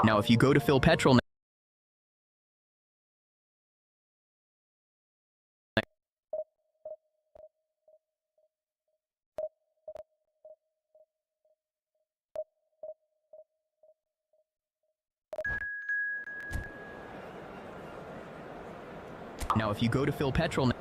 Now, if you go to fill petrol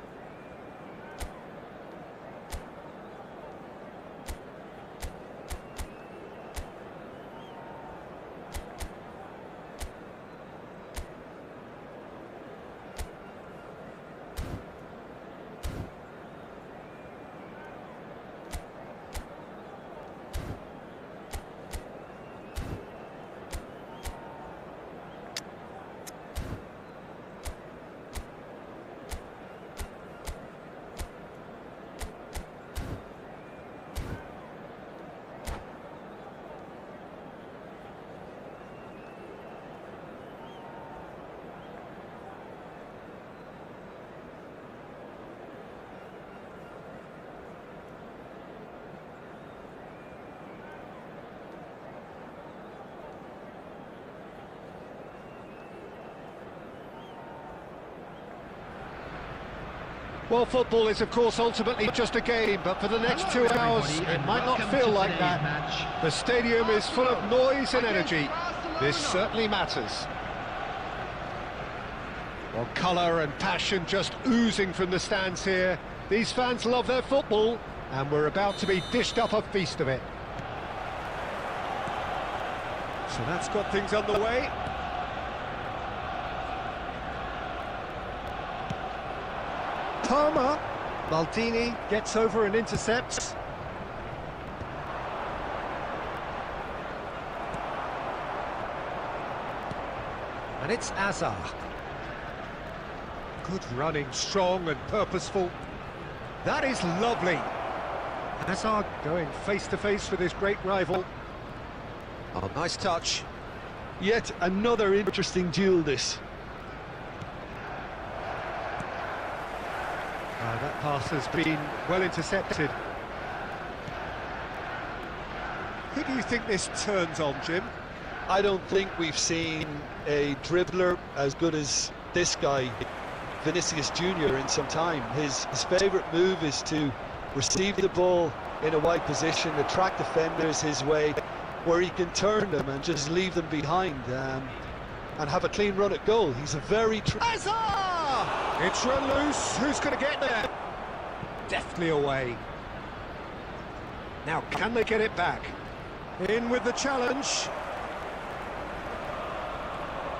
Well, football is, of course, ultimately just a game, but for the next 2 hours, it might not feel like that. The stadium is full of noise and energy. This certainly matters. Well, colour and passion just oozing from the stands here. These fans love their football, and we're about to be dished up a feast of it. So that's got things underway. Palmer, Maldini gets over and intercepts. And it's Hazard. Good running, strong and purposeful. That is lovely. Hazard going face to face with his great rival. Oh, nice touch. Yet another interesting duel, this. That pass has been well intercepted. Who do you think this turns on, Jim? I don't think we've seen a dribbler as good as this guy, Vinicius Jr., in some time. His favourite move is to receive the ball in a wide position, attract defenders his way, where he can turn them and just leave them behind and have a clean run at goal. He's a very... It's run loose. Who's going to get there? Deftly away. Now, can they get it back? In with the challenge.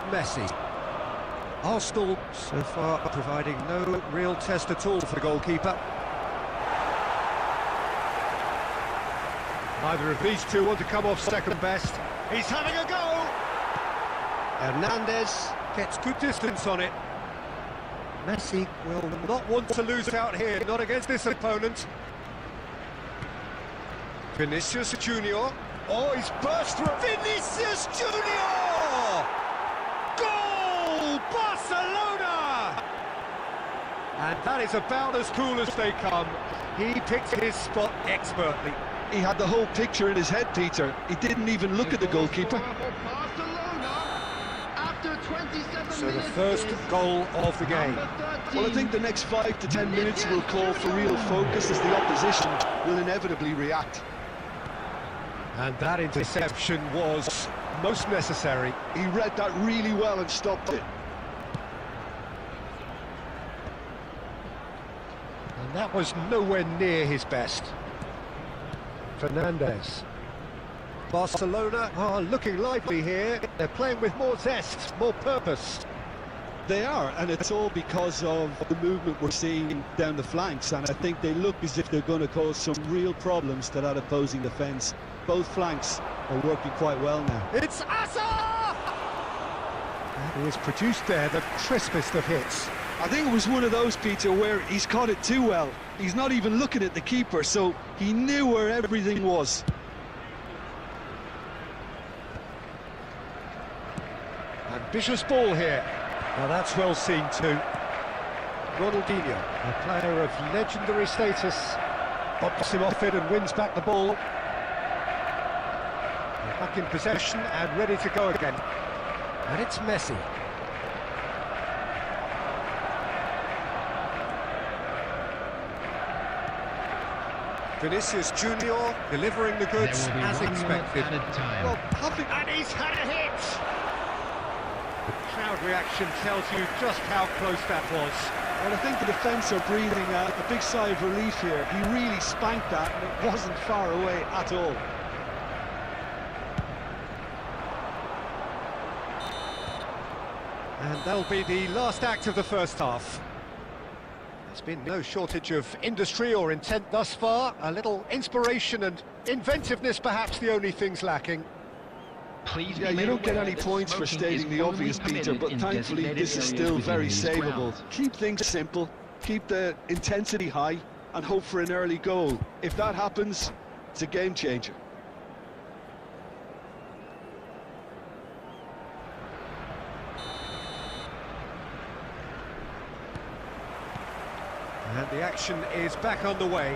Messi. Arsenal so far providing no real test at all for the goalkeeper. Neither of these two want to come off second best. He's having a go! Hernandez gets good distance on it. Messi will not want to lose out here, not against this opponent. Vinicius Junior. Oh, he's burst through. Vinicius Junior! Goal! Barcelona! And that is about as cool as they come. He picked his spot expertly. He had the whole picture in his head, Peter. He didn't even look at the goalkeeper. So the first goal of the game. Well, I think the next 5 to 10 minutes will call for real focus as the opposition will inevitably react. And that interception was most necessary. He read that really well and stopped it. And that was nowhere near his best. Fernandez. Barcelona are looking lively here. They're playing with more zest, more purpose. They are, and it's all because of the movement we're seeing down the flanks, and I think they look as if they're going to cause some real problems to that opposing defence. Both flanks are working quite well now. It's Asa! He has produced there the crispest of hits. I think it was one of those, Peter, where he's caught it too well. He's not even looking at the keeper, so he knew where everything was. Ambitious ball here. Now that's well seen too. Ronaldinho, a player of legendary status, bumps him off it and wins back the ball. They're back in possession and ready to go again. And it's Messi. Vinicius Junior delivering the goods as expected. Well, and he's had a hit! The crowd reaction tells you just how close that was. Well, I think the defence are breathing a big sigh of relief here. He really spanked that and it wasn't far away at all. And that'll be the last act of the first half. There's been no shortage of industry or intent thus far. A little inspiration and inventiveness perhaps the only things lacking. Yeah, you don't get any points for stating the obvious, Peter, but thankfully this is still very savable. Keep things simple, keep the intensity high, and hope for an early goal. If that happens, it's a game changer. And the action is back on the way.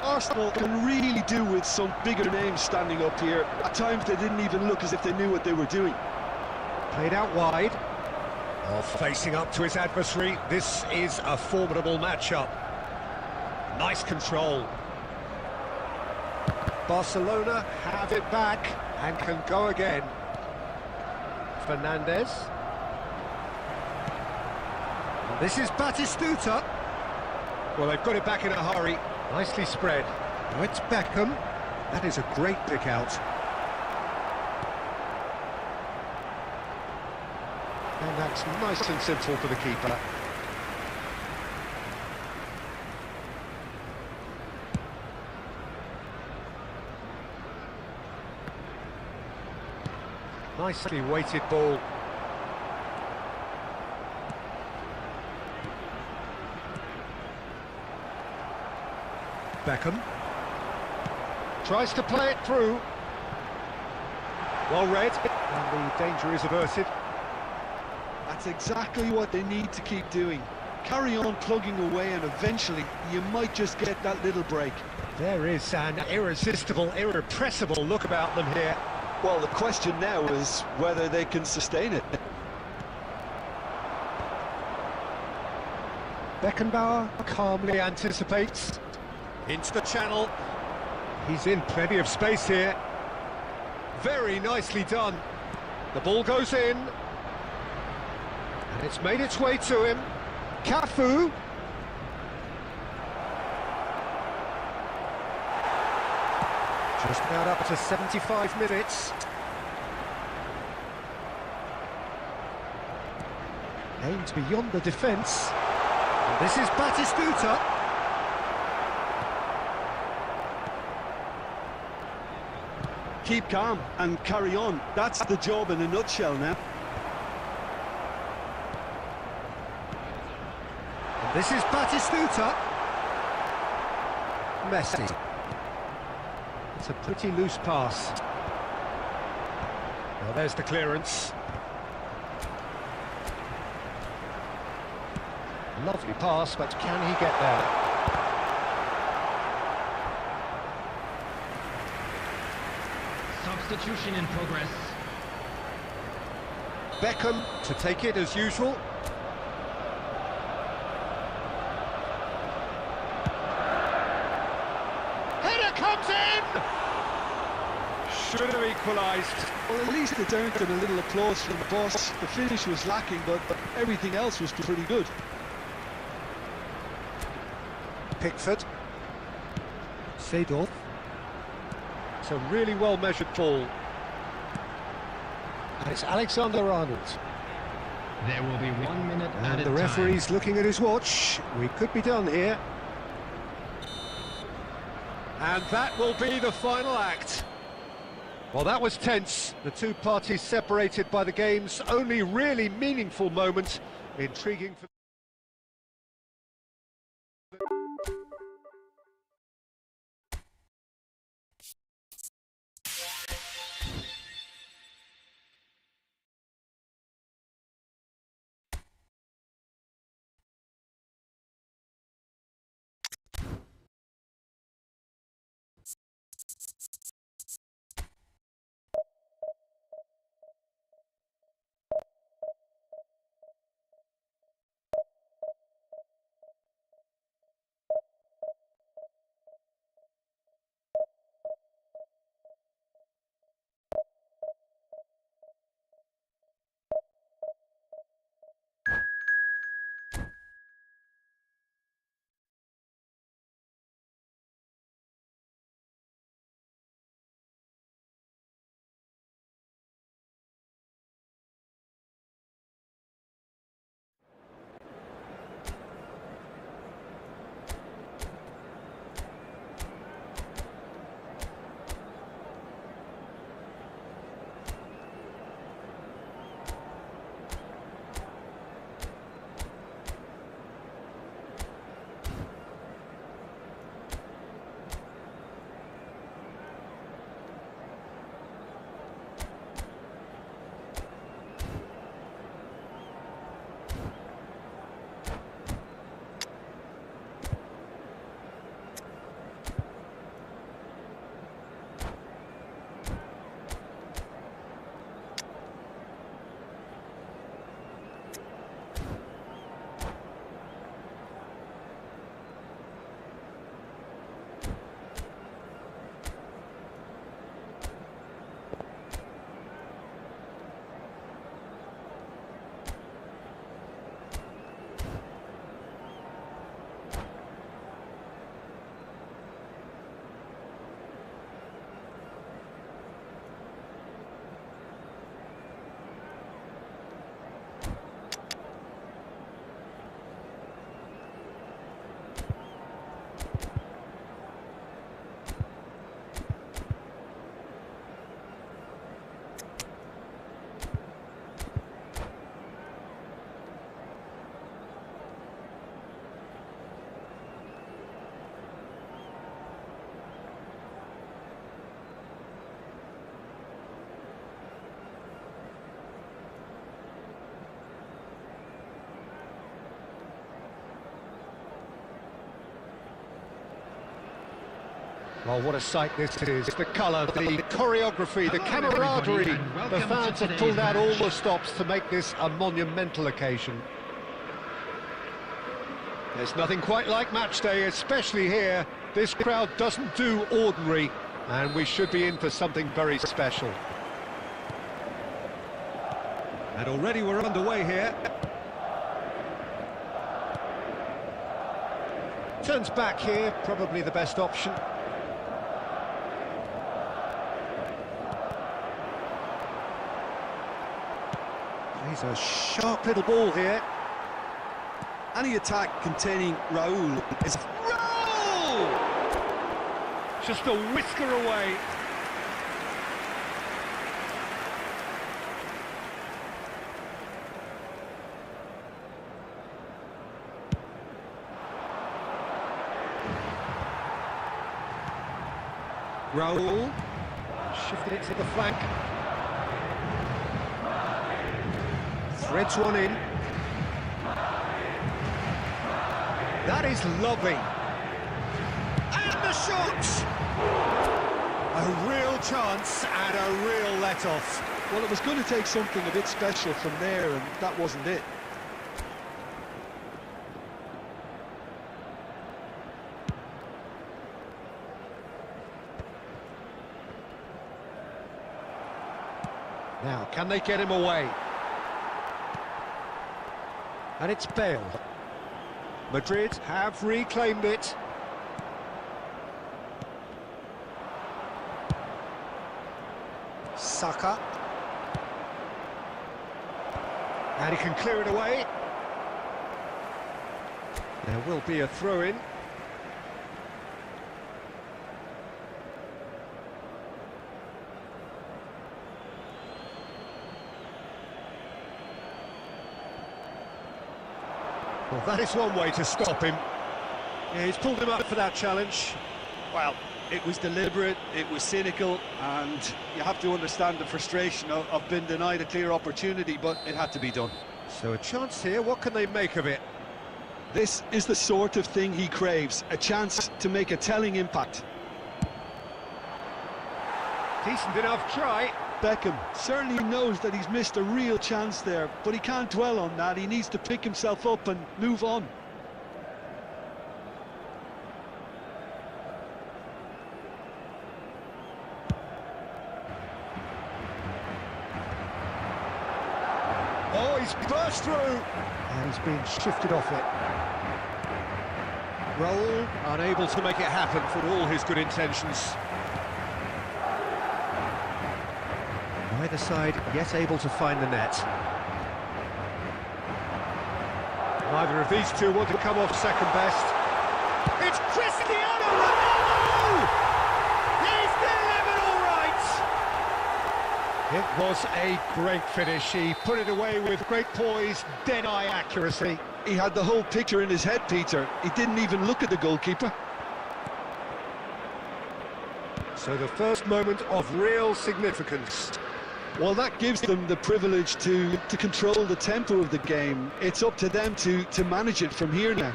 Arsenal can really do with some bigger names standing up here. At times they didn't even look as if they knew what they were doing. Played out wide. Oh, facing up to his adversary, this is a formidable matchup. Nice control. Barcelona have it back and can go again. Fernandez. And this is Batistuta. Well, they've got it back in a hurry. Nicely spread. Now it's Beckham. That is a great pick out. And that's nice and simple for the keeper. Nicely weighted ball. Beckham tries to play it through. Well read, and the danger is averted. That's exactly what they need to keep doing. Carry on plugging away and eventually you might just get that little break. There is an irresistible, irrepressible look about them here. Well, the question now is whether they can sustain it. Beckenbauer calmly anticipates. Into the channel. He's in plenty of space here. Very nicely done. The ball goes in. And it's made its way to him. Cafu. Just about up to 75 minutes. Aimed beyond the defence. And this is Batistuta. Keep calm and carry on. That's the job in a nutshell now. And this is Batistuta. Messi. It's a pretty loose pass. Well, there's the clearance. Lovely pass, but can he get there? Substitution in progress. Beckham to take it as usual. Header comes in! Should have equalised. Well, at least it earned them a little applause from the boss. The finish was lacking, but everything else was pretty good. Pickford. Seedorf. It's a really well-measured ball. And it's Alexander-Arnold. There will be 1 minute at a And the time. referee's looking at his watch. We could be done here. And that will be the final act. Well, that was tense. The two parties separated by the game's only really meaningful moment. Intriguing for... Well, what a sight this is. The colour, the choreography, the camaraderie. The fans have pulled out all the stops to make this a monumental occasion. There's nothing quite like match day, especially here. This crowd doesn't do ordinary, and we should be in for something very special. And already we're underway here. Turns back here, probably the best option. Plays a sharp little ball here. Any attack containing Raul is... Raul! Just a whisker away. Raul, shifted it to the flank. Threads one in. That is lovely. And the shot! A real chance and a real let-off. Well, it was going to take something a bit special from there, and that wasn't it. Now, can they get him away? And it's Bale. Madrid have reclaimed it. Saka. And he can clear it away. There will be a throw-in. Well, that is one way to stop him. Yeah, he's pulled him up for that challenge. Well, it was deliberate, it was cynical, and you have to understand the frustration of being denied a clear opportunity, but it had to be done. So a chance here, what can they make of it? This is the sort of thing he craves, a chance to make a telling impact. Decent enough try. Beckham certainly knows that he's missed a real chance there, but he can't dwell on that. He needs to pick himself up and move on. Oh, he's burst through! And he's been shifted off it. Raul unable to make it happen for all his good intentions. Neither side yet able to find the net. Neither of these two want to come off second best. It's Cristiano Ronaldo! He's delivered all right! It was a great finish. He put it away with great poise, dead-eye accuracy. He had the whole picture in his head, Peter. He didn't even look at the goalkeeper. So the first moment of real significance. Well, that gives them the privilege to control the tempo of the game. It's up to them to manage it from here now.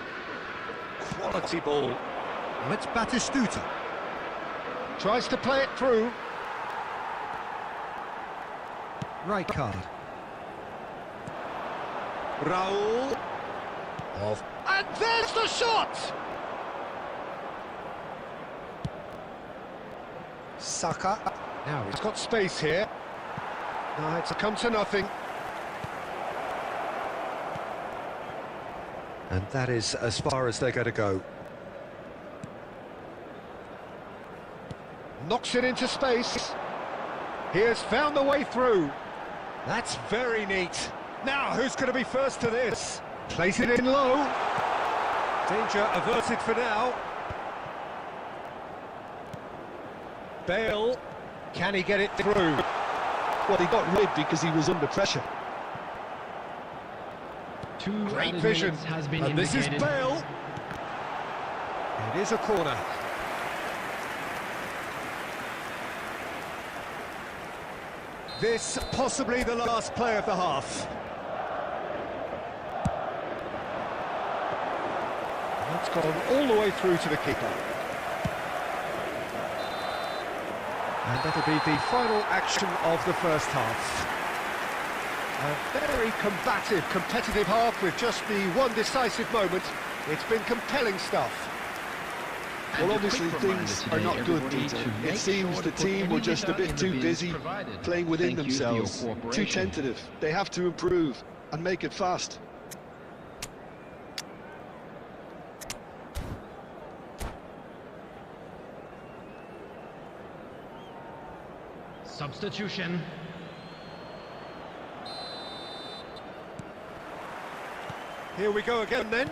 Quality ball. Well, it's Batistuta. Tries to play it through. Right card. Raul. Off. And there's the shot! Saka. Now he's got space here. No, it's come to nothing. And that is as far as they're going to go. Knocks it into space. He has found the way through. That's very neat. Now, who's going to be first to this? Place it in low. Danger averted for now. Bale. Can he get it through? Well, he got rid because he was under pressure. Great vision. And this is Bale. It is a corner. This possibly the last play of the half. That's gone all the way through to the keeper. And that'll be the final action of the first half. A very combative, competitive half with just the one decisive moment. It's been compelling stuff. Well, obviously things are not good, Peter. It seems the team were just a bit too busy playing within themselves, too tentative. They have to improve and make it fast. Substitution. Here we go again then.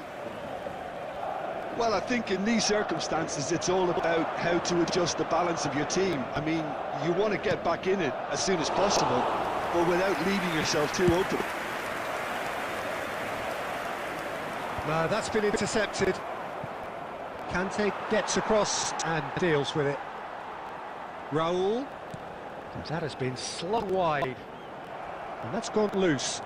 Well, I think in these circumstances, it's all about how to adjust the balance of your team. I mean, you want to get back in it as soon as possible, but without leaving yourself too open. No, that's been intercepted. Kante gets across and deals with it. Raul. And that has been slung wide. And that's gone loose.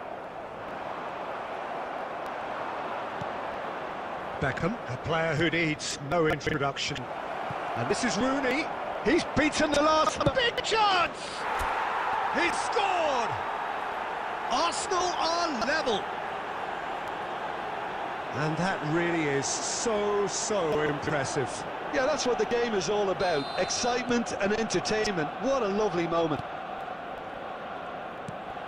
Beckham, a player who needs no introduction. And this is Rooney. He's beaten the last big chance! He's scored! Arsenal are level. And that really is so impressive. Yeah, that's what the game is all about. Excitement and entertainment. What a lovely moment.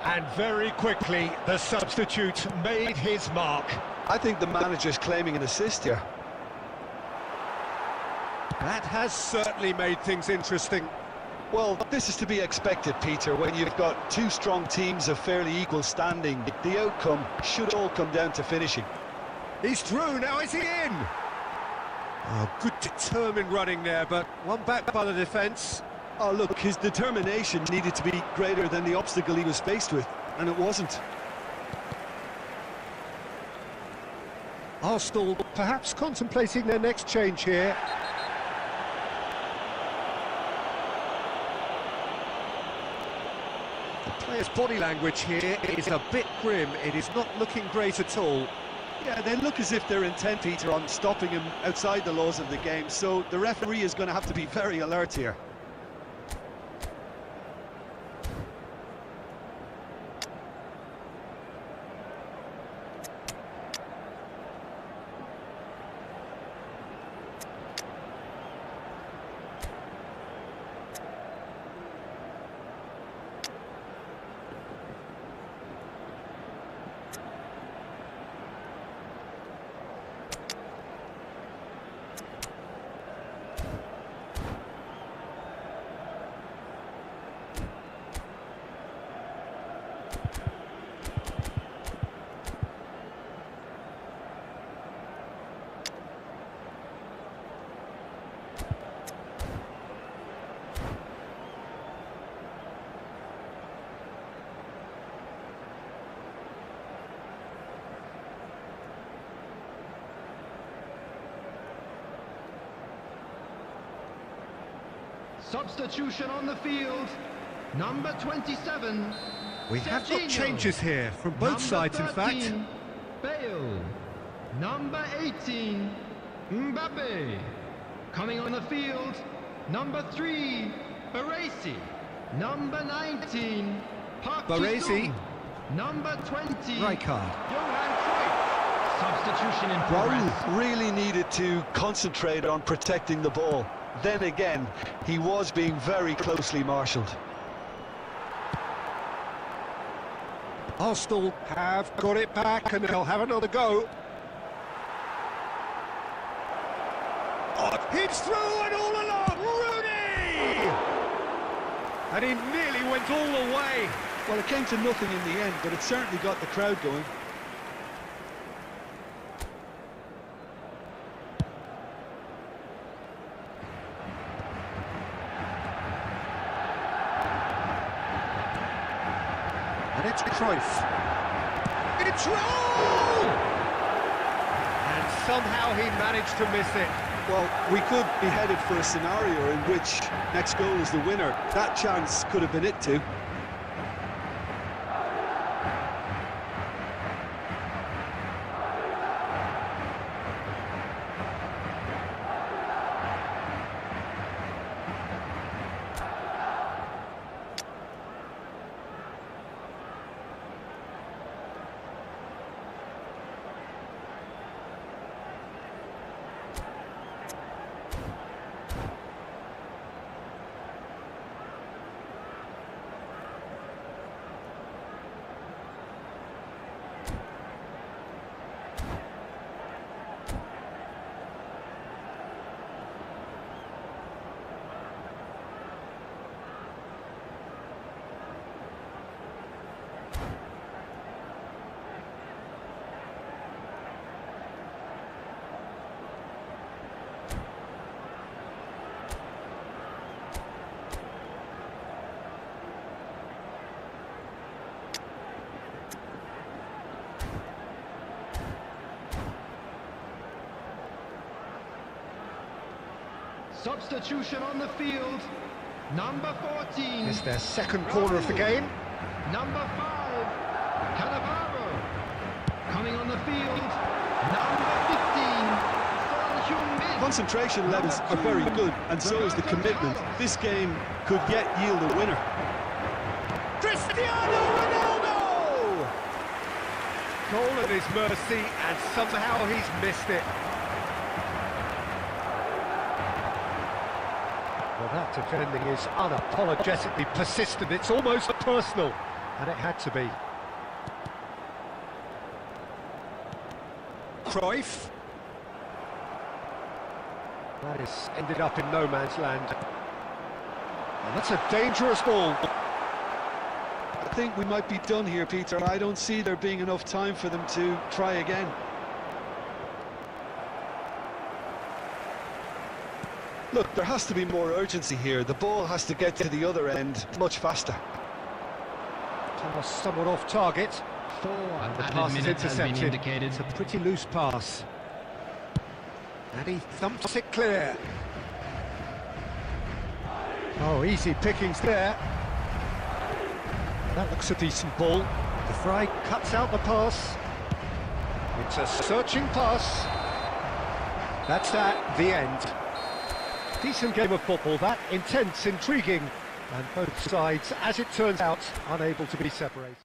And very quickly, the substitute made his mark. I think the manager's claiming an assist here. That has certainly made things interesting. Well, this is to be expected, Peter, when you've got two strong teams of fairly equal standing. The outcome should all come down to finishing. He's through, now is he in? Oh, good determined running there, but one back by the defence. Oh, look, his determination needed to be greater than the obstacle he was faced with, and it wasn't. Arsenal perhaps contemplating their next change here. The player's body language here is a bit grim. It is not looking great at all. Yeah, they look as if they're intent, Peter, on stopping him outside the laws of the game, so the referee is going to have to be very alert here. Substitution on the field. Number 27. We have got Serginho. changes here from both Number sides, in 13, fact. Bale. Number 18. Mbappe. Coming on the field. Number 3. Baresi. Number 19. Park Baresi. Ji-sung. Number 20. Rijkaard. Johan Cruyff. Substitution in progress. Raul really needed to concentrate on protecting the ball. Then again, he was being very closely marshalled. Arsenal have got it back and they'll have another go. Oh, he's through and all along, Rooney! And he nearly went all the way. Well, it came to nothing in the end, but it certainly got the crowd going. And it's Cruyff. It's Raul! And somehow he managed to miss it. Well, we could be headed for a scenario in which next goal is the winner. That chance could have been it too. Substitution on the field. Number 14. It's their second corner of the game. Number 5. Cannavaro. Coming on the field. Number 15. Concentration levels are very good, and so is the commitment. This game could yet yield a winner. Cristiano Ronaldo! Goal at his mercy, and somehow he's missed it. Well, that defending is unapologetically persistent. It's almost personal, and it had to be. Cruyff. That has ended up in no man's land. And that's a dangerous ball. I think we might be done here, Peter. I don't see there being enough time for them to try again. Look, there has to be more urgency here. The ball has to get to the other end much faster. Pass somewhat off target. And The pass is intercepted. It's a pretty loose pass. And he thumps it clear. Oh, easy pickings there. That looks a decent ball. De Vrij cuts out the pass. It's a searching pass. That's that, the end. Decent game of football, that. Intense, intriguing. And both sides, as it turns out, unable to be separated.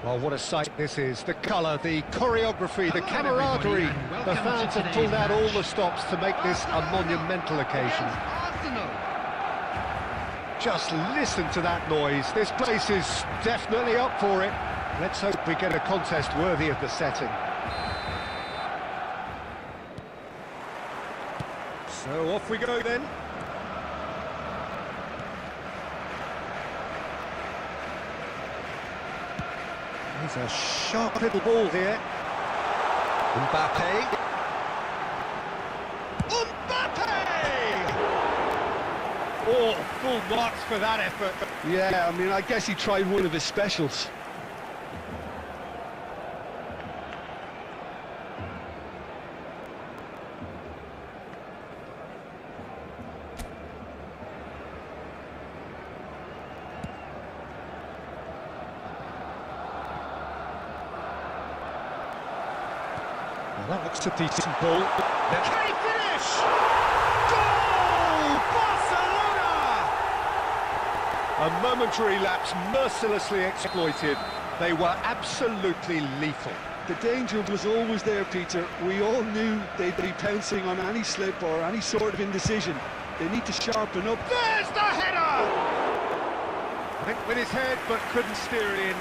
Well, what a sight this is. The colour, the choreography, the camaraderie. The fans have pulled out all the stops to make this a monumental occasion. Just listen to that noise. This place is definitely up for it. Let's hope we get a contest worthy of the setting. So off we go then. It's a sharp little ball here. Mbappe. Oh, full marks for that effort. Yeah, I mean, I guess he tried one of his specials. Well, that looks a decent ball. Can he finish? Goal! Barcelona! A momentary lapse mercilessly exploited. They were absolutely lethal. The danger was always there, Peter. We all knew they'd be pouncing on any slip or any sort of indecision. They need to sharpen up. There's the header! Went with his head, but couldn't steer it in.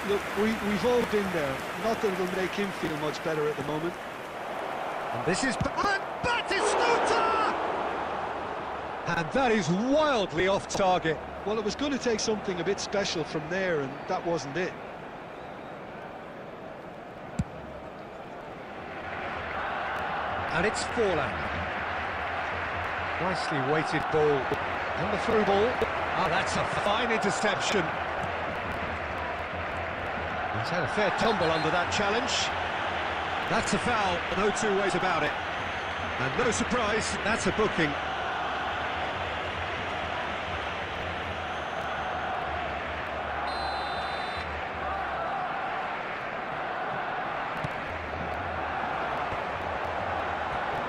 Look, we've all been there. Not that it'll make him feel much better at the moment. And this is... And Batistuta! And that is wildly off target. Well, it was going to take something a bit special from there, and that wasn't it. And it's Forlan. Nicely weighted ball. And the through ball. Oh, that's a fine interception. He's had a fair tumble under that challenge. That's a foul, no two ways about it. And no surprise, that's a booking.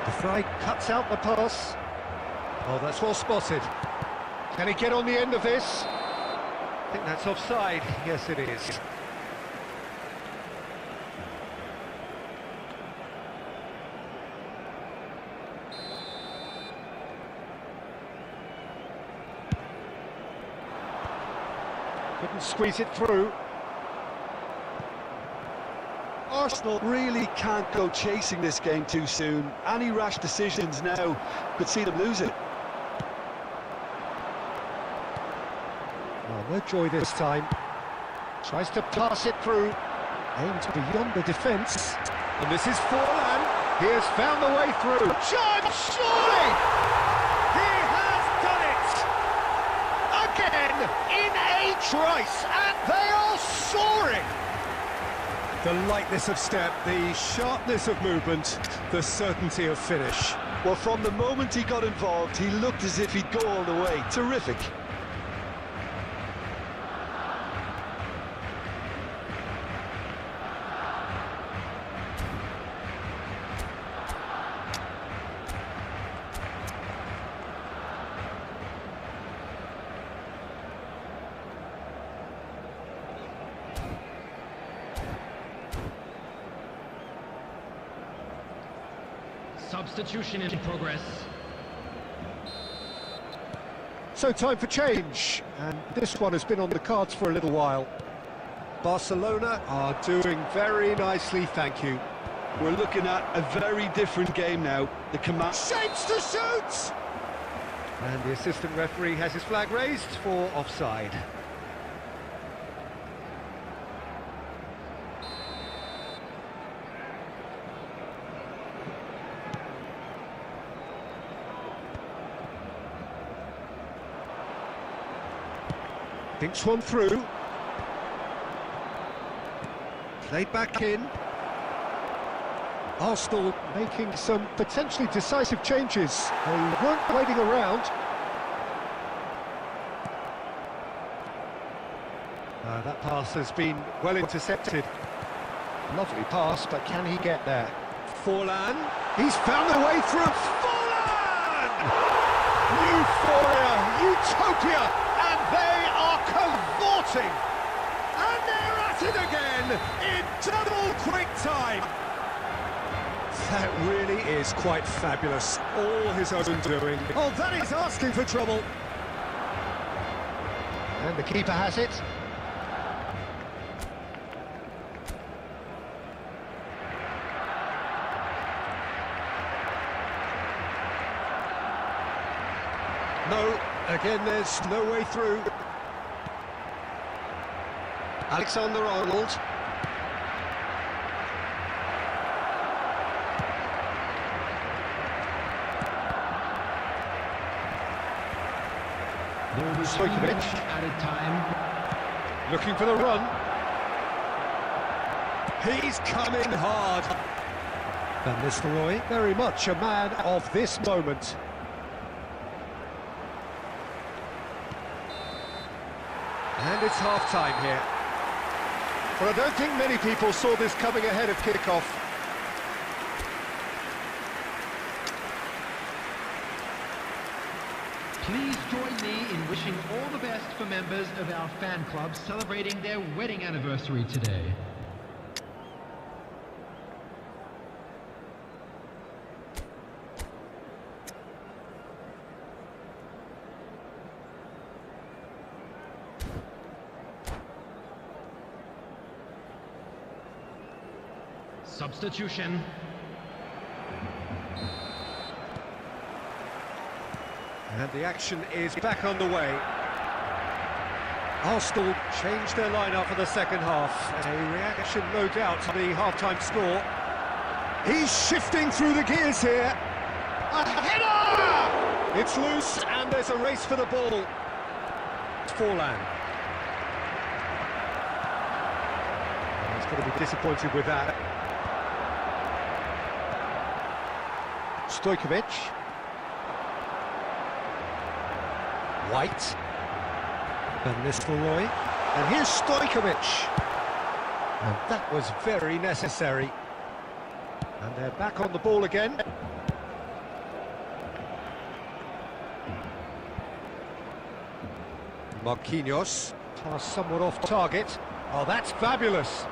The fly cuts out the pass. Oh, that's well spotted. Can he get on the end of this? I think that's offside. Yes, it is. Couldn't squeeze it through. Arsenal really can't go chasing this game too soon. Any rash decisions now could see them lose it. Oh, no joy this time. Tries to pass it through. Aimed beyond the defence. And this is Forlan. He has found the way through. Chance, surely! He has done it! Again, in a trice, and they are soaring! The lightness of step, the sharpness of movement, the certainty of finish. Well, from the moment he got involved, he looked as if he'd go all the way. Terrific. Substitution in progress. So time for change, and this one has been on the cards for a little while. Barcelona are doing very nicely, thank you. We're looking at a very different game now. The command Shapes to shoot! And the assistant referee has his flag raised for offside. Thinks one through. Played back in. Arsenal making some potentially decisive changes. They weren't waiting around. That pass has been well intercepted. Lovely pass, but can he get there? Forlan. He's found a way through. Forlan! Euphoria, utopia! And they are cavorting! And they're at it again in double quick time! That really is quite fabulous. All his own doing. Oh, that is asking for trouble! And the keeper has it. No, again there's no way through. Alexander-Arnold. Stojkovic. Added time. Looking for the run. He's coming hard. Van Nistelrooy, very much a man of this moment. And it's half-time here. But I don't think many people saw this coming ahead of kick-off. Please join me in wishing all the best for members of our fan club celebrating their wedding anniversary today. Substitution. And the action is back underway. Arsenal changed their lineup for the second half. A reaction, no doubt, to the half-time score. He's shifting through the gears here. A header! It's loose, and there's a race for the ball. Forlan. He's going to be disappointed with that. Stojkovic. White. Van Nistelrooy. And here's Stojkovic. And that was very necessary. And they're back on the ball again. Marquinhos. Pass somewhat off target. Oh, that's fabulous.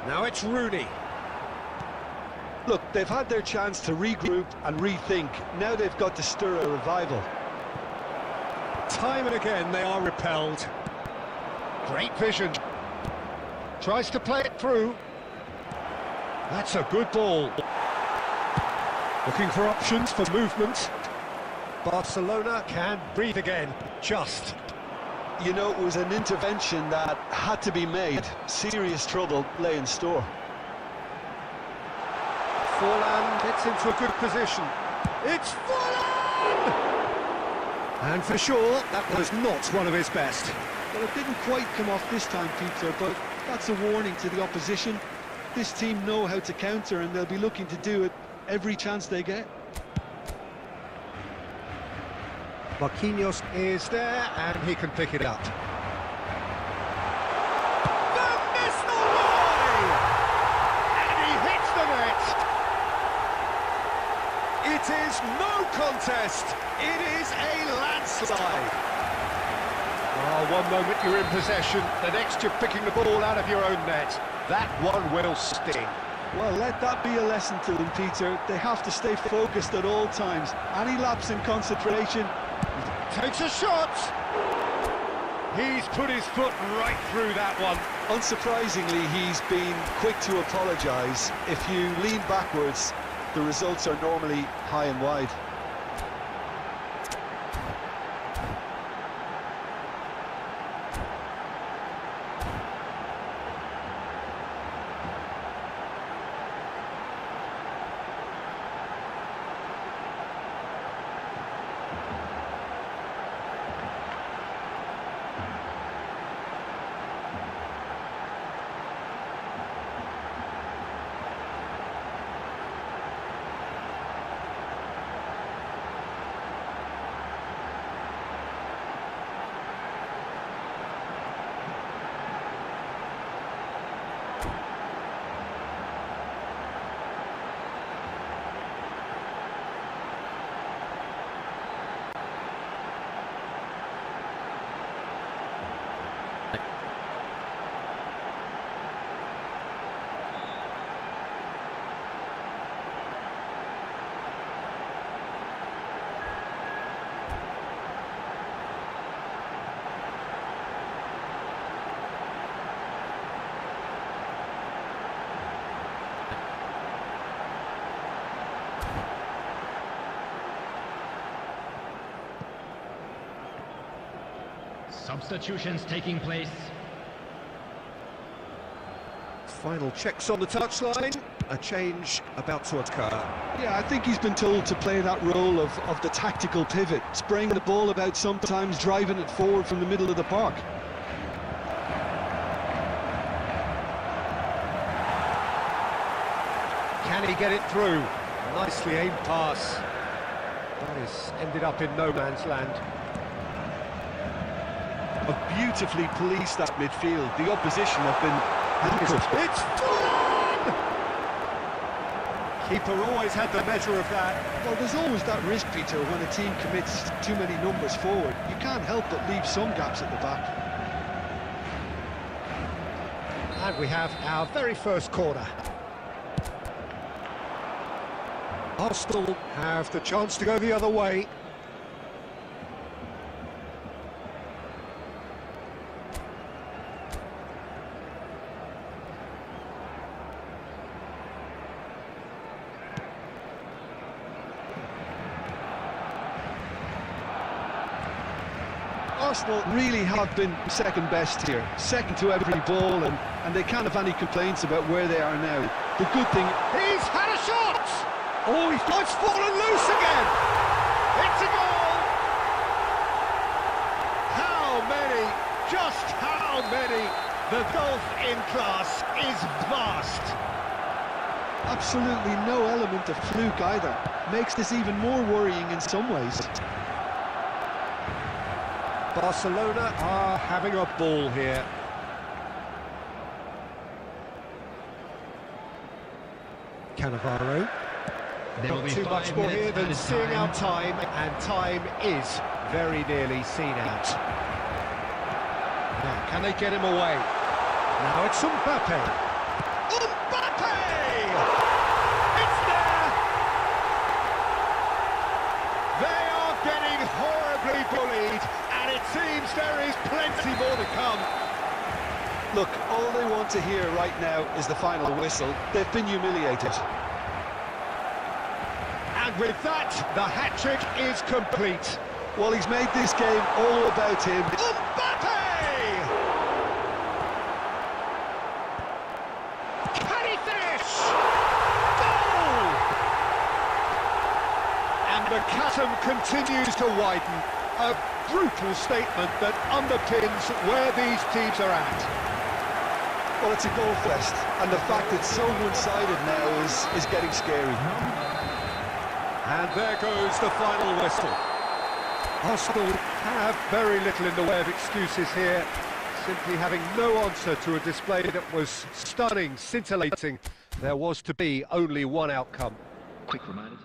Now it's Rooney. Look, they've had their chance to regroup and rethink. Now they've got to stir a revival. Time and again they are repelled. Great vision. Tries to play it through. That's a good ball. Looking for options for movement. Barcelona can breathe again. Just. You know, it was an intervention that had to be made. Serious trouble lay in store. Forlan gets into a good position. It's Forlan! And for sure, that was not one of his best. Well, it didn't quite come off this time, Peter, but that's a warning to the opposition. This team know how to counter, and they'll be looking to do it every chance they get. Marquinhos is there, and he can pick it up. Van Nistelrooy! And he hits the net! It is no contest. It is a landslide. Oh, one moment you're in possession, the next you're picking the ball out of your own net. That one will sting. Well, let that be a lesson to them, Peter. They have to stay focused at all times. Any lapse in concentration. Takes a shot. He's put his foot right through that one. Unsurprisingly, he's been quick to apologise. If you lean backwards, the results are normally high and wide. Substitutions taking place. Final checks on the touchline. A change about to occur. Yeah, I think he's been told to play that role of the tactical pivot, spraying the ball about, sometimes driving it forward from the middle of the park. Can he get it through? Nicely aimed pass. That is ended up in no man's land. Beautifully policed that midfield. The opposition have been handcuffed. It's Forlan! Keeper always had the measure of that. Well, there's always that risk, Peter, when a team commits too many numbers forward. You can't help but leave some gaps at the back. And we have our very first corner. Arsenal have the chance to go the other way. Arsenal really have been second best here, second to every ball, and they can't have any complaints about where they are now. The good thing... He's had a shot! Oh, it's fallen loose again! It's a goal! Just how many? The gulf in class is vast. Absolutely no element of fluke either. Makes this even more worrying in some ways. Barcelona are having a ball here. Cannavaro. There will Not be too 5 much more minutes here than added seeing time. out time, and time is very nearly seen out. Now, can they get him away? Now it's Mbappe. Mbappe! It's there! They are getting horribly bullied, and it seems there is plenty more to come. Look, all they want to hear right now is the final whistle. They've been humiliated. And with that, the hat-trick is complete. Well, he's made this game all about him. Mbappe! Can he finish? Goal! And the chasm continues to widen. A brutal statement that underpins where these teams are at. Well, it's a goal fest, and the fact it's so one-sided now is getting scary. And there goes the final whistle. Arsenal have very little in the way of excuses here, simply having no answer to a display that was stunning, scintillating. There was to be only one outcome. Quick reminders.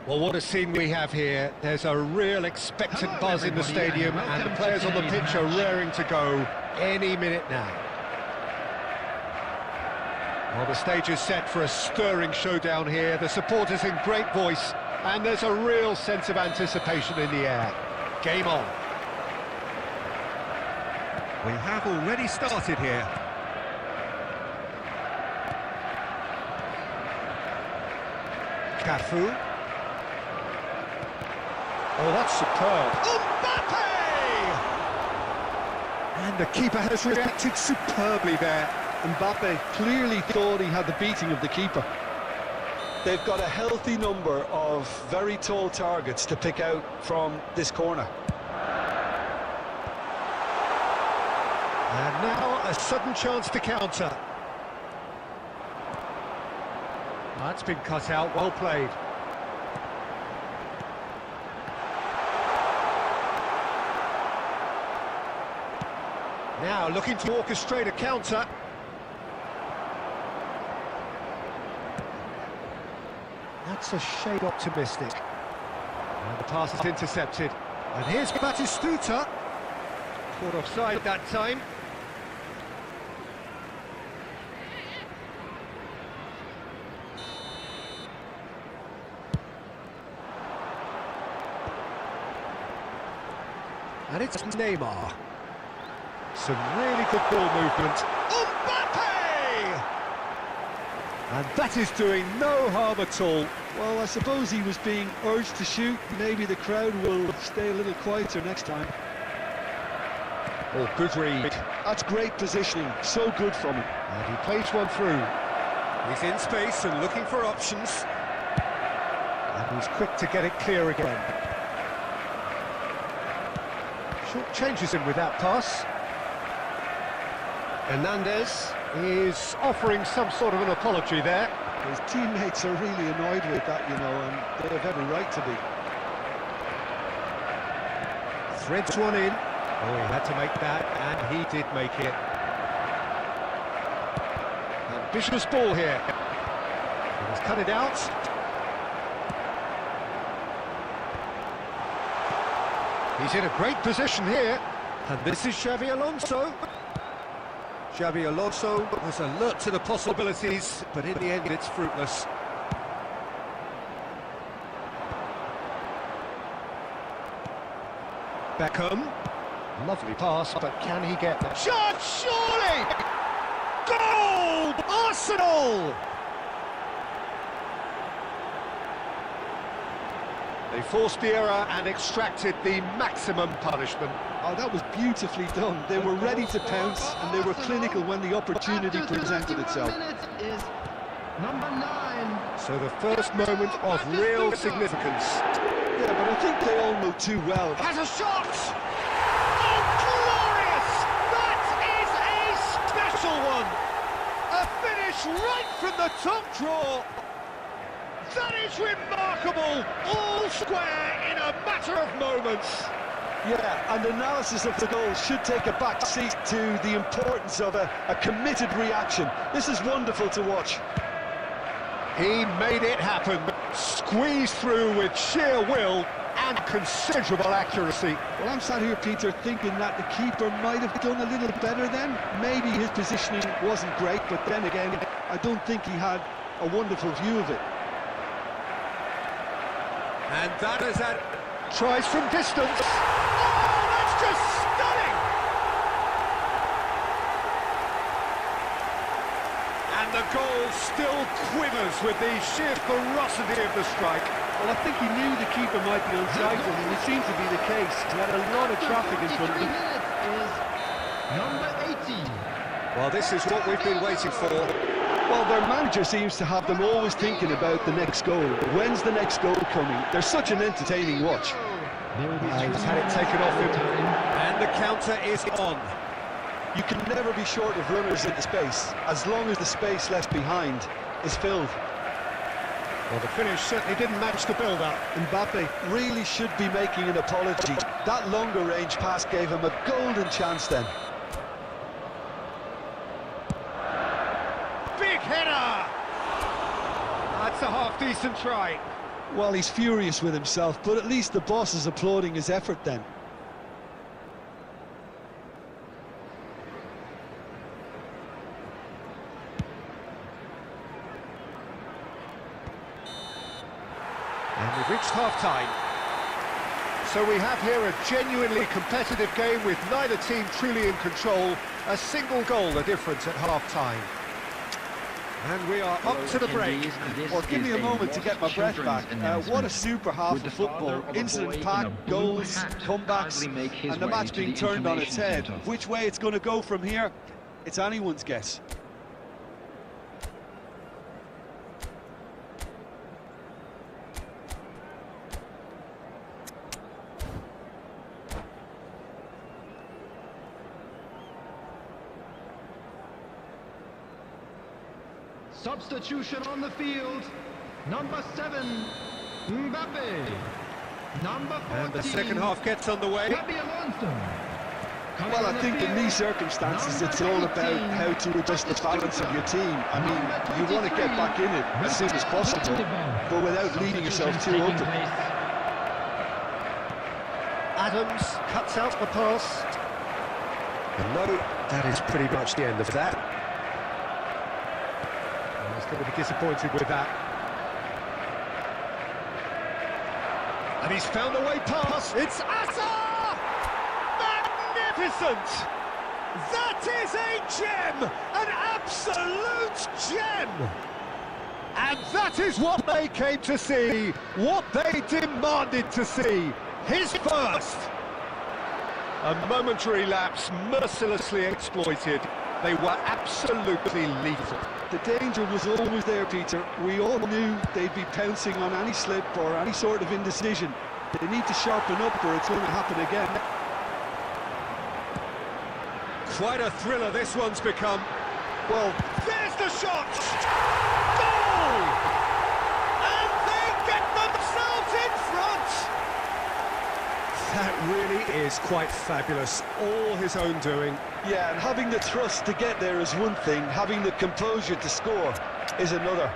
Well, what a scene we have here. There's a real expectant Hello, buzz in the everybody, stadium, and and the welcome players to on the today's pitch are match. raring to go any minute now. Well, the stage is set for a stirring showdown here. The supporters in great voice, and there's a real sense of anticipation in the air. Game on. We have already started here. Cafu. Oh, that's superb. Mbappe! And the keeper has reacted superbly there. Mbappe clearly thought he had the beating of the keeper. They've got a healthy number of very tall targets to pick out from this corner. And now a sudden chance to counter. That's been cut out, well played. Now looking to orchestrate a counter. That's a shade optimistic. And the pass is intercepted. And here's Batistuta. Caught offside that time. And it's Neymar. Some really good ball movement. Mbappe! And that is doing no harm at all. Well, I suppose he was being urged to shoot. Maybe the crowd will stay a little quieter next time. Oh, good read. That's great positioning. So good from him. And he plays one through. He's in space and looking for options. And he's quick to get it clear again. Short changes him with that pass. Hernandez is offering some sort of an apology there. His teammates are really annoyed with that, you know, and they have every right to be. Threads one in. Oh, he had to make that, and he did make it. Ambitious ball here. He's cut it out. He's in a great position here. And this is Xabi Alonso. Xabi Alonso was alert to the possibilities, but in the end it's fruitless. Beckham. Lovely pass, but can he get that? Shot, surely! Goal! Arsenal! They forced the error and extracted the maximum punishment. Oh, that was beautifully done. They were ready to pounce, and they were clinical when the opportunity presented itself. Is number 9. So the first moment of real significance. Yeah, but I think they all know too well. Has a shot! Oh, glorious! That is a special one! A finish right from the top draw! That is remarkable! All square in a matter of moments! Yeah, and analysis of the goal should take a back seat to the importance of a committed reaction. This is wonderful to watch. He made it happen, squeezed through with sheer will and considerable accuracy. Well, I'm sat here, Peter, thinking that the keeper might have done a little better then. Maybe his positioning wasn't great, but then again, I don't think he had a wonderful view of it. And that is at tries from distance. Oh, that's just stunning! And the goal still quivers with the sheer ferocity of the strike. Well, I think he knew the keeper might be onside him, and it seems to be the case. He had a lot of traffic in front of him. Is number 18. Well, this is what we've been waiting for. Well, their manager seems to have them always thinking about the next goal. When's the next goal coming? They're such an entertaining watch. He's had it taken off him, and the counter is on. You can never be short of runners in the space, as long as the space left behind is filled. Well, the finish certainly didn't match the build-up. Mbappe really should be making an apology. That longer range pass gave him a golden chance then. Big header! That's a half-decent try. Well, he's furious with himself, but at least the boss is applauding his effort then. And we've reached half-time. So we have here a genuinely competitive game with neither team truly in control. A single goal the difference at half-time. And we are up to the break. Well, give me a moment to get my breath back. What a super half of football. Incident-packed, goals, comebacks, and the match being turned on its head. Which way it's going to go from here, it's anyone's guess. Substitution on the field. Number 7, Mbappe. Number 14. And the second half gets underway. Well, I think in these circumstances, it's all about how to adjust the balance of your team. I mean, you want to get back in it as soon as possible, but without leaving yourself too open. Adams cuts out the pass. And no, that is pretty much the end of that. He's going to be disappointed with that. And he's found a way past. It's Assa! Magnificent! That is a gem! An absolute gem! And that is what they came to see, what they demanded to see. His first! A momentary lapse mercilessly exploited. They were absolutely lethal. The danger was always there, Peter. We all knew they'd be pouncing on any slip or any sort of indecision. They need to sharpen up or it's going to happen again. Quite a thriller this one's become. Well, there's the shot! Goal! And they get themselves in front! That really is quite fabulous. All his own doing. yeah, and having the thrust to get there is one thing, having the composure to score is another.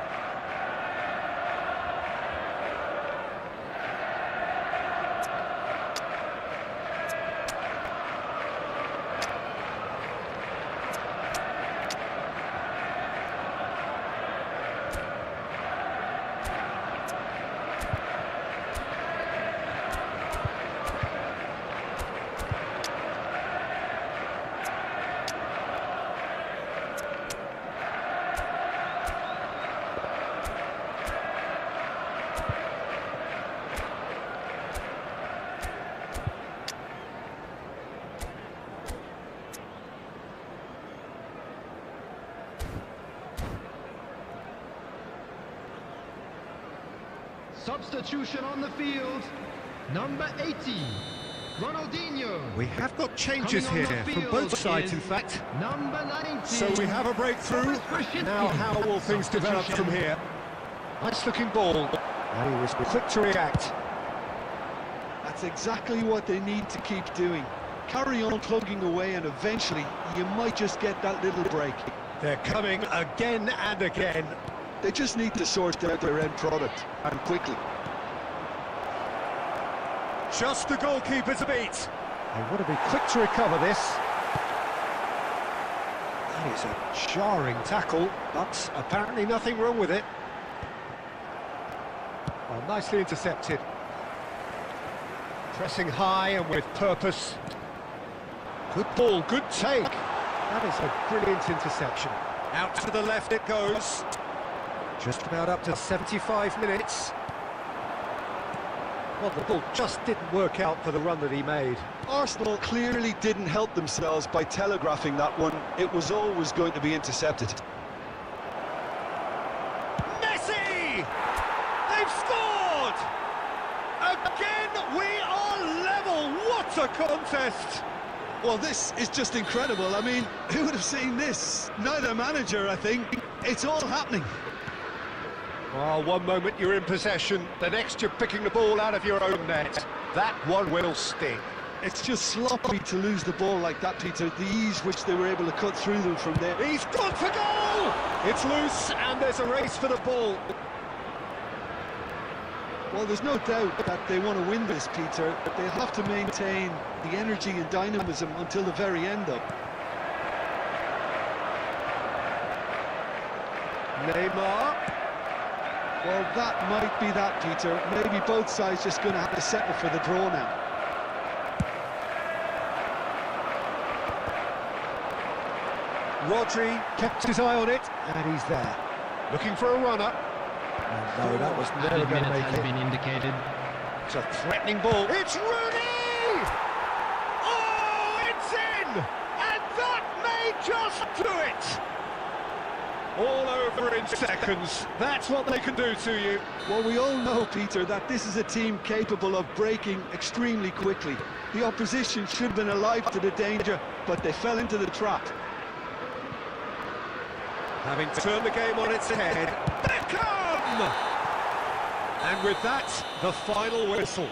Substitution on the field, number 80, Ronaldinho. We have got changes here from both sides, in fact. Number 19. So we have a breakthrough. Now, how will things develop from here? Nice-looking ball. And he was quick to react. That's exactly what they need to keep doing. Carry on plugging away and eventually you might just get that little break. They're coming again and again. They just need to sort out their end product, and quickly. Just the goalkeeper's a beat. They want to be quick to recover this. That is a jarring tackle, but apparently nothing wrong with it. Well, nicely intercepted. Pressing high and with purpose. Good ball, good take. That is a brilliant interception. Out to the left it goes. Just about up to 75 minutes. Well, the ball just didn't work out for the run that he made. Arsenal clearly didn't help themselves by telegraphing that one. It was always going to be intercepted. Messi! They've scored! Again, we are level. What a contest! Well, this is just incredible. I mean, who would have seen this? Neither manager, I think. It's all happening. Well, one moment you're in possession, the next you're picking the ball out of your own net. That one will sting. It's just sloppy to lose the ball like that, Peter. The ease which they were able to cut through them from there. He's gone for goal! It's loose and there's a race for the ball. Well, there's no doubt that they want to win this, Peter. They'll have to maintain the energy and dynamism until the very end, though. Neymar. Well, that might be that, Peter. Maybe both sides just going to have to settle for the draw now. Rodri kept his eye on it, and he's there. Looking for a runner. No, that was never Added going to minutes make has it. been indicated. It's a threatening ball. It's Rooney! Oh, it's in! And that may just do it! All over in seconds. That's what they can do to you. Well, we all know, Peter, that this is a team capable of breaking extremely quickly. The opposition should have been alive to the danger, but they fell into the trap. Having turned the game on its head, Beckham! And with that, the final whistle.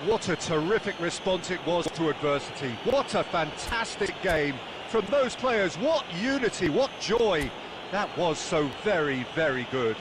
What a terrific response it was to adversity. What a fantastic game from those players. What unity, what joy. That was so very, very good.